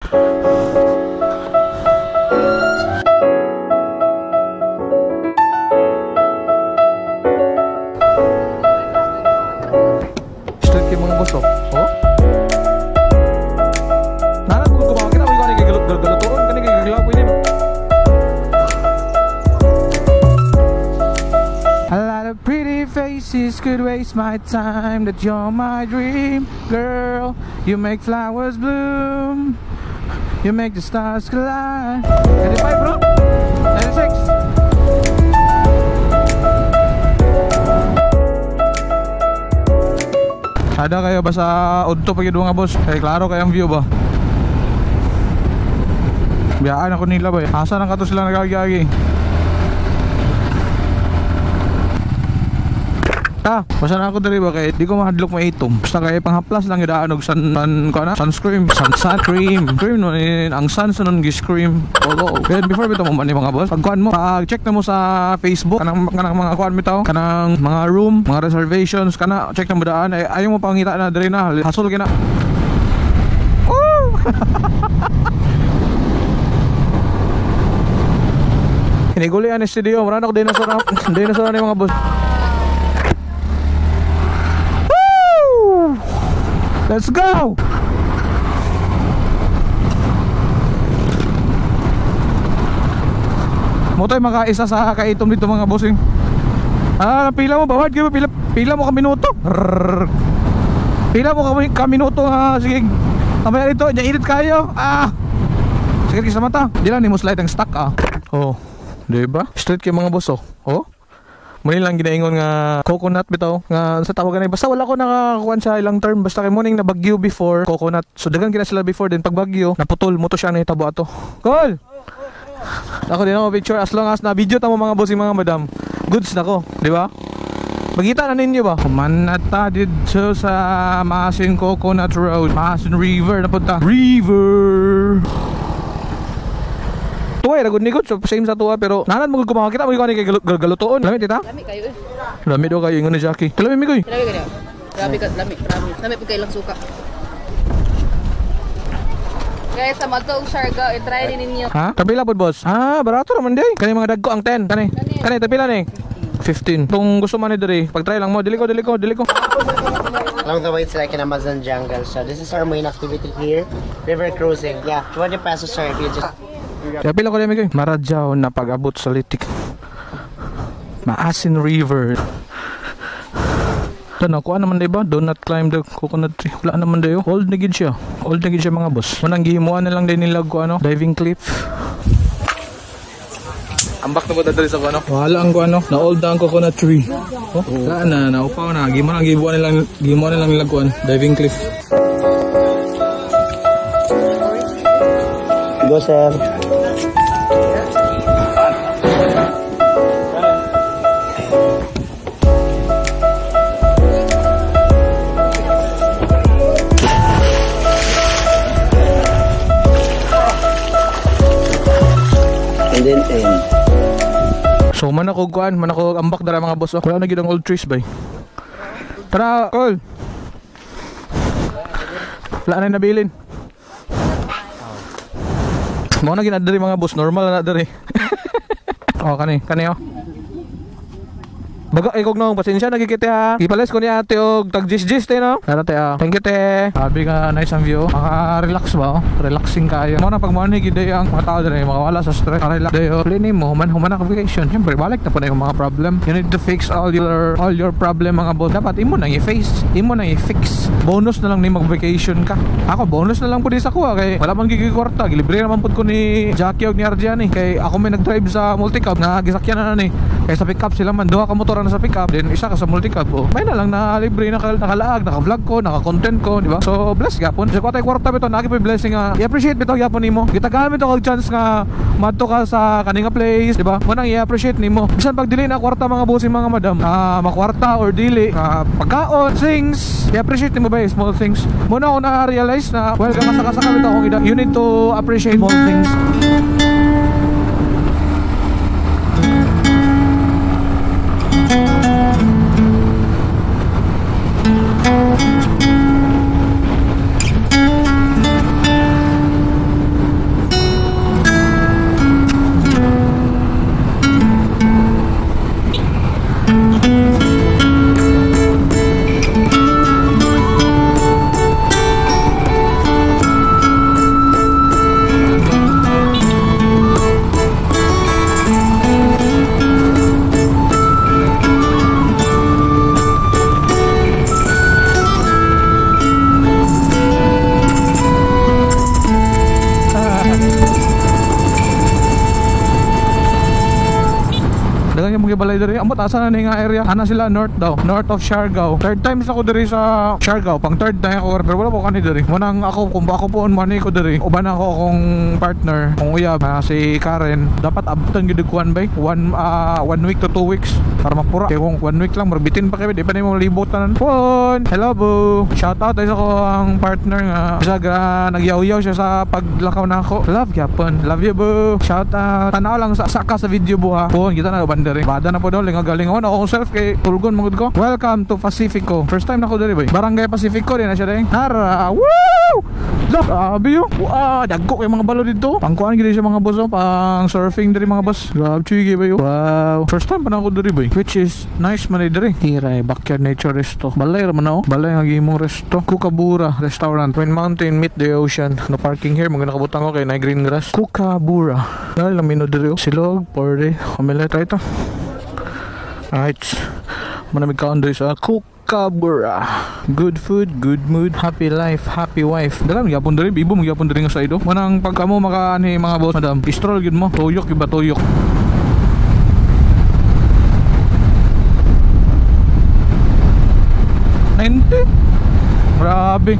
Straight kayo mga boss, oh. Nanan mo kumakain na, may galuturon ka ni kagaglaw po yun. A lot of pretty faces could waste my time, that you're my dream girl. You make flowers bloom, you make the stars collide. 95 bro, 96. Ada kayo ba sa udto pag mga boss? Kaya klaro kayang view ba? Biyaan ako nila ba eh. Asa nang kato sila nagagagi? Basta na ako dali ba kaya di ko mahadlok maitom. Basta kaya panghaplas lang idaan og sunscreen, cream no ang sun sa nun gi-scream. Then before bitaw mo man mga boss, pagkuan mo, check na mo sa Facebook kanang mga kuan bitaw, kanang mga room, mga reservations kana check na mo daan ay ayo mo pangita na diri na hasol kina. Kinigulian ni studio, marana ko dinosaur ni mga boss. Let's go! Mo tayo makaisa sa kaitom dito mga bossing. Pila mo bawad kayo, pila mo ka minuto. Pila mo ka minuto ha. Sige, tamaya dito, init kayo. Sige sa mata. Di lang ni mo slide ang stock Oh, diba? Straight kayo mga boss oh. Muli lang ginaingon nga coconut bitaw nga sa tawagan ay basta wala ko nakakuan sa ilang term basta kay morning na bagyo before coconut. So dagan kina sila before din pag bagyo naputol mo to siya na hitabo ato. Cool. Ako din ako picture as long as na video ta mo mga bossing mga madam. Goods na ko, di ba? Magita na ninyo ba? Kumanata dito sa Masin Coconut Road, Masin River na punta. River. Tuwa ra gud ni gud so same sa tuwa pero nanan mo gud kita mo kay galutoon. Lami tita? Lami kayo eh. Lami daw kayo ingon ni Jackie. Lami mi koy. Lami kayo. Grabe ka lami. Lami pud kay lang suka. Guys, sa Matog Siargao, i-try din ninyo. Ha? Tabila po boss? Barato naman day. Kani mga dagko ang 10. Kani tabila ni 15. Kung gusto man ni diri, pag-try lang mo. Dili ko. Along the way, it's like an Amazon jungle. So this is our main activity here. River cruising. Yeah, 20 pesos sir if you just... Tabila ko din mi Maradyaw na pag-abot sa litik. Maasin River. Ito na, kuha naman diba? Do not climb the coconut tree. Wala naman dayo. Old na gid siya mga boss. Manang gihimuan na lang din nila ko diving cliff. Ambak na po dali sa ano? Wala ang na old na ang coconut tree. Oh, wala na, upaw na. Gihimuan nilang nila kuan diving cliff. Go sir. So man ako ambak dara mga boss. Wala na gid ang old trees bay. Tara, Col. Wala na nabilin. Mo na ginadari mga boss, normal na diri. Kani oh. Baga ikog nong pasensya nagikite ha. Ipales ko ni ate og tag jis te no. Tara te Thank you te. Sabi ka nice ang view. Maka-relax ba Relaxing kayo. Mo na pag morning gid ang mga tao dire makawala sa stress. Relax dayo. Plini mo human na vacation. Syempre balik na po na yung mga problem. You need to fix all your problem mga boss. Dapat imo nang i-face, imo nang i-fix. Bonus na lang ni mag-vacation ka. Ako bonus na lang po din sa kuha kay wala man gigikwarta. Libre naman pud ko ni Jackie og ni Arjan kay ako may nag-drive sa multicab na gisakyan na ni. Kay sa pickup sila man duha ka motor na sa pickup, then isa ka sa multicab may na lang na libre nakalaag, naka-vlog ko, naka-content ko, di ba? So bless gapon. Sa kwatay kwarta bito naki pa blessing i-appreciate bito gapon nimo. Gitagamit ako og chance nga madto ka sa kaninga place, di ba? Mo nang i-appreciate nimo. Bisan pag dili na kwarta mga bossing mga madam, makwarta or dili, pagkaon, things, i-appreciate nimo ba small things. Mo na ako na-realize na well kasaka bito akong you need to appreciate small things. gibalay diri. Amot asa na ni nga area. Ana sila north daw. North of Siargao. Third time ako diri sa Siargao. Pang third na ako pero wala ko kani diri. Munang ako kung ako poon man ko diri. Uban ako akong partner, kung uyab si Karen. Dapat abtan gid kuan bay. 1 week to 2 weeks para mapura. Kaya kung 1 week lang marbitin pa kayo, di pa nimo libutan. Pon. Hello boo. Shout out sa ko ang partner nga. Saga nagyaw-yaw siya sa paglakaw nako. Love gyapon. Love you boo. Shout out. Tanaw lang sa video buha. Pon kita na bandere. Bada na po daw linga galing ako akong self kay tulgon magud ko. Welcome to Pacifico. First time na ko diri bay. Barangay Pacifico din na siya ding. Nara. Woo! Grabe yun. Wow, dagko kay mga balo dito. Pangkuhan gini siya mga boss, pang surfing diri mga boss. Grabe chigi ba yun. Wow. First time pa na ako diri bay. Which is nice man diri. Hiray, backyard nature resto. Balay raman ako. Balay ang imong resto. Kukabura Restaurant. Twin Mountain meet the ocean. No parking here. Mga nakabutang ko kay na green grass. Kukabura. Dahil lang mino diri. Silog, porde. Kamila tayo ito. Alright. Manamig kaon diri sa Kukabura. Good food, good mood, happy life, happy wife. Dalam gyapon diri, ibo mo gyapon diri nga sa ido. Manang pagka mo makaani mga boss, madam, pistrol gid mo. Tuyok iba tuyok. Ente. Grabe.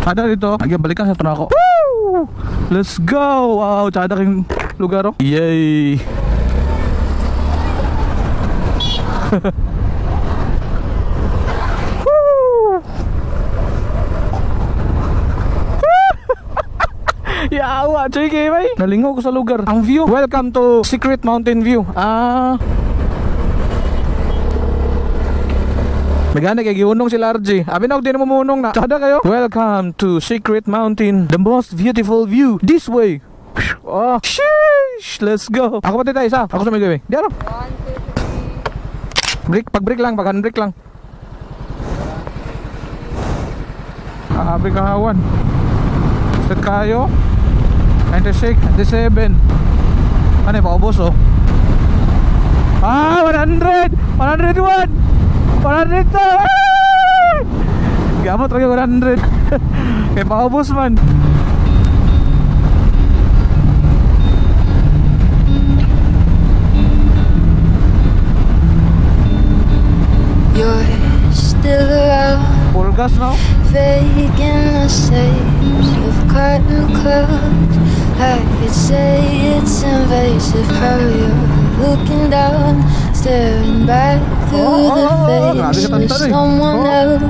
Tsada dito. Balikan sa tunako. Woo! Let's go! Wow, tsada kayong lugar oh. Yay! Yawa, chiki bay. Nalingaw ko sa lugar. Ang view. Welcome to Secret Mountain View. Magana kay giunong sila RJ. Abi na din mo munong na. Tsada kayo. Welcome to Secret Mountain. The most beautiful view. This way. Oh, sheesh. Let's go. Ako pati tayo isa. Ako sa may gawin. Di ano? Break, pag-break lang, pag-handbrake lang. Abi kahawan. Set kayo. 96, 97. Ano yung paubos oh? 100! 101! 100 to! Gamot lagi 100. Kaya paubos man. You're still around, Full gas now. vague in the shapes of cotton clouds. I could say it's invasive how you're looking down, staring back through the face of someone else.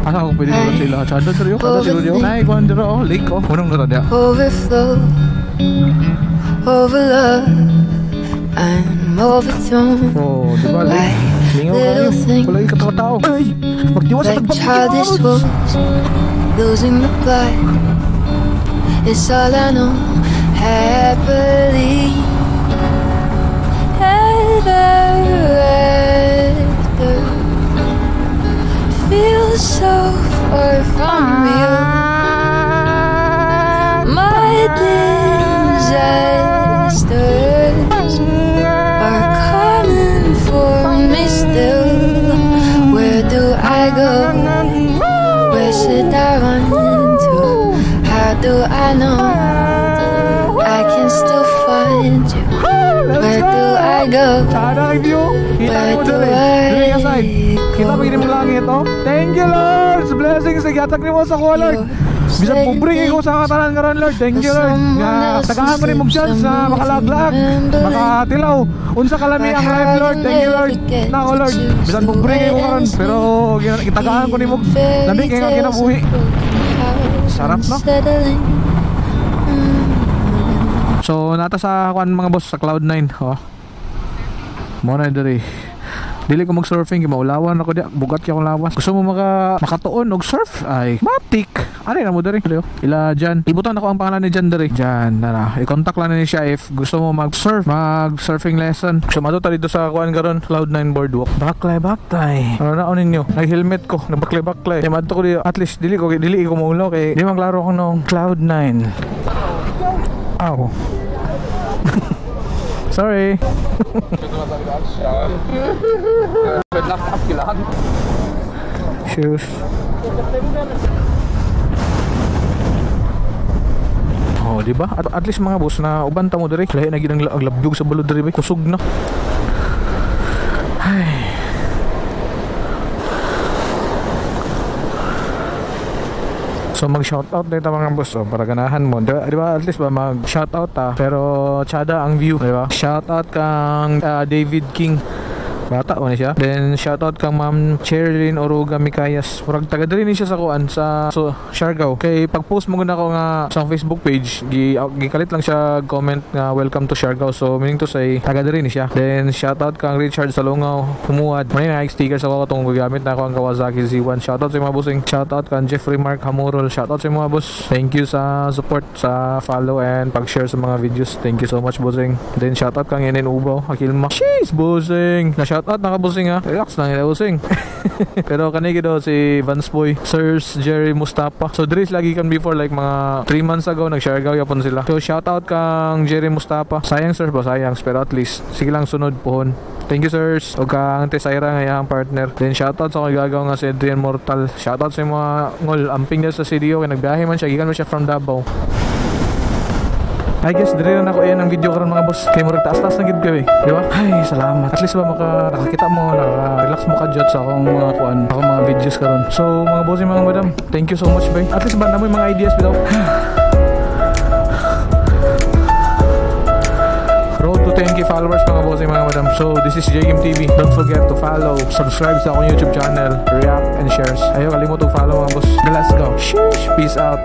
Asa ako pwede nila sila? Tsada sila yun? Tsada sila yun? Naikuhan dito oh, lake oh. Unong nata diya. Overflow, over love, I'm overthrown. Oh, diba lake? Lingaw kayo. Wala yung katao-tao. Ay! Magdiwas sa Like tagbang childish wounds, losing the blood. It's all I know. Happily ever after. Feel so far from you. My disasters are coming for me still. Where do I go? Where should I run to? How do I know I can still find you? Where do I go? Tsada ang view. Kita Where mo do dali. Dali ka side. Kita mo mo langit oh. Thank you Lord. Blessings. Igatag ni mo sa kuha Lord. Bisa pubring ko sa katanan karon Lord. Thank you Lord. Nga tagahan mo ni mong chance na makalaglag, makatilaw. Unsa kalami ang life Lord. Thank you Lord. Nako Lord. Bisan pubring ko karon pero itagahan ko ni mong labi kay nga kinabuhi. Sarap no? So nata sa kuan mga boss sa Cloud9 oh. Mo na diri. Dili ko mag-surfing, maulawan ako di. Bugat kay akong lawas. Gusto mo makatuon og surf? Ay, matik. Ari na mo diri. Ila Jan. Ibutan ako ang pangalan ni Jan diri. Jan, nara. I-contact lang ni siya if gusto mo mag-surfing lesson. So matuta dito sa kuan karon Cloud9 boardwalk. Baklay. Ano na ninyo? Nag-helmet ko, nagbaklay. Kaya madto ko di at least dili ko maulaw kay di man klaro ko nung Cloud9. Ow. Sorry. Shoes. Oh, di ba? At least mga boss na uban ta mo diri. Lahi na gid ang aglabyog sa balod diri, kusog na. Ay. So mag-shoutout dito mga boss, oh, para ganahan mo. Di ba at least ba mag-shoutout ta, pero tsada ang view, di ba? Shoutout kang David King. Bata o na siya. Then shoutout kang Ma'am Cherilyn Oruga Mikayas. Murag taga diri ni siya sa kuan sa Siargao. Kay pag-post mo gud ako nga sa Facebook page, gikalit lang siya comment nga welcome to Siargao. So meaning to say taga diri ni siya. Then shoutout kang Richard Salongaw Humuad. May na stickers ako katong gagamit na ako ang Kawasaki Z1. Shoutout sa mga bossing. Shoutout kang Jeffrey Mark Hamurol. Shoutout sa mga boss. Thank you sa support, sa follow and pag-share sa mga videos. Thank you so much bossing. Then shoutout kang Enen Ubaw Akilma. Jeez bossing. Na shoutout nakabusing ha. Relax lang ila busing. Pero kanigi daw si Vance Boy, Sirs Jerry Mustafa. So Dries lagi kan before like mga 3 months ago nag-Siargao yapon sila. So shoutout kang Jerry Mustafa. Sayang sirs ba sayang, pero at least sige lang sunod pohon. Thank you sirs. O kang Tesaira nga iyang partner. Then shoutout sa akong gagaw nga si Adrian Mortal. Shoutout sa mga ngol amping na sa CDO kay nagbiyahe man siya, gikan man siya from Davao. I guess dire na ako yan ang video karon mga boss. Kay murag taas-taas na gid gabi, di ba? Ay, salamat. At least ba nakakita mo, naka-relax mo ka jud sa akong mga kuan, akong mga videos karon. So, mga boss, mga madam, thank you so much, bay. At least ba namoy mga ideas bitaw. Road to 10k followers mga boss, mga madam. So, this is JGame TV. Don't forget to follow, subscribe sa akong YouTube channel, react and shares. Ayaw kalimot to follow mga boss. Let's go. Sheesh. Peace out.